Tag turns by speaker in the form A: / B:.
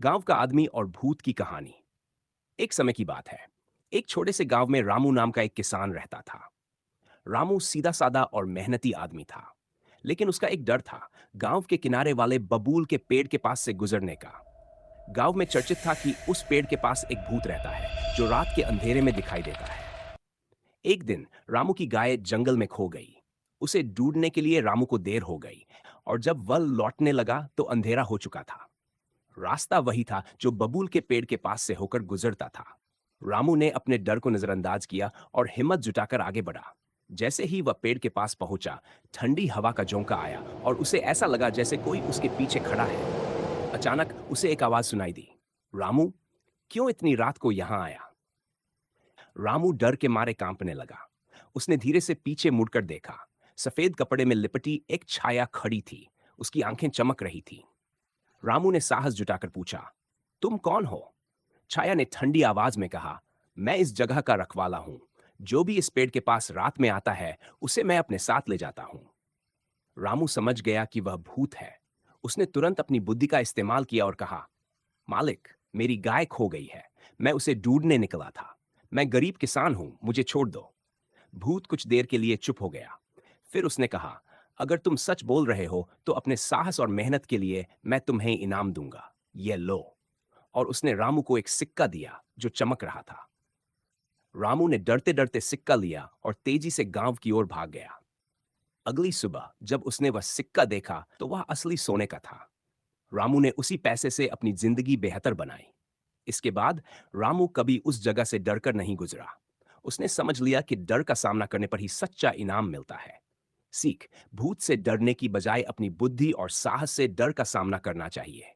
A: गांव का आदमी और भूत की कहानी। एक समय की बात है। एक छोटे से गांव में रामू नाम का एक किसान रहता था। रामू सीधा साधा और मेहनती आदमी था, लेकिन उसका एक डर था, गांव के किनारे वाले बबूल के पेड़ के पास से गुजरने का। गांव में चर्चित था कि उस पेड़ के पास एक भूत रहता है जो रात के अंधेरे में दिखाई देता है। एक दिन रामू की गाय जंगल में खो गई। उसे ढूंढने के लिए रामू को देर हो गई, और जब वह लौटने लगा तो अंधेरा हो चुका था। रास्ता वही था जो बबूल के पेड़ के पास से होकर गुजरता था। रामू ने अपने डर को नजरअंदाज किया और हिम्मत जुटाकर आगे बढ़ा। जैसे ही वह पेड़ के पास पहुंचा, ठंडी हवा का झोंका आया और उसे ऐसा लगा जैसे कोई उसके पीछे खड़ा है। अचानक उसे एक आवाज सुनाई दी, रामू, क्यों इतनी रात को यहां आया? रामू डर के मारे कांपने लगा। उसने धीरे से पीछे मुड़कर देखा। सफेद कपड़े में लिपटी एक छाया खड़ी थी। उसकी आंखें चमक रही थी। रामू ने साहस जुटाकर पूछा, तुम कौन हो? छाया ने ठंडी आवाज में कहा, मैं इस जगह का रखवाला हूं। जो भी इस पेड़ के पास रात में आता है, उसे मैं अपने साथ ले जाता हूं। रामू समझ गया कि वह भूत है। उसने तुरंत अपनी बुद्धि का इस्तेमाल किया और कहा, मालिक, मेरी गाय खो गई है। मैं उसे ढूंढने निकला था। मैं गरीब किसान हूं, मुझे छोड़ दो। भूत कुछ देर के लिए चुप हो गया। फिर उसने कहा, अगर तुम सच बोल रहे हो तो अपने साहस और मेहनत के लिए मैं तुम्हें इनाम दूंगा। ये लो। और उसने रामू को एक सिक्का दिया जो चमक रहा था। रामू ने डरते डरते सिक्का लिया और तेजी से गांव की ओर भाग गया। अगली सुबह जब उसने वह सिक्का देखा तो वह असली सोने का था। रामू ने उसी पैसे से अपनी जिंदगी बेहतर बनाई। इसके बाद रामू कभी उस जगह से डरकर नहीं गुजरा। उसने समझ लिया कि डर का सामना करने पर ही सच्चा इनाम मिलता है। सीख, भूत से डरने की बजाय अपनी बुद्धि और साहस से डर का सामना करना चाहिए।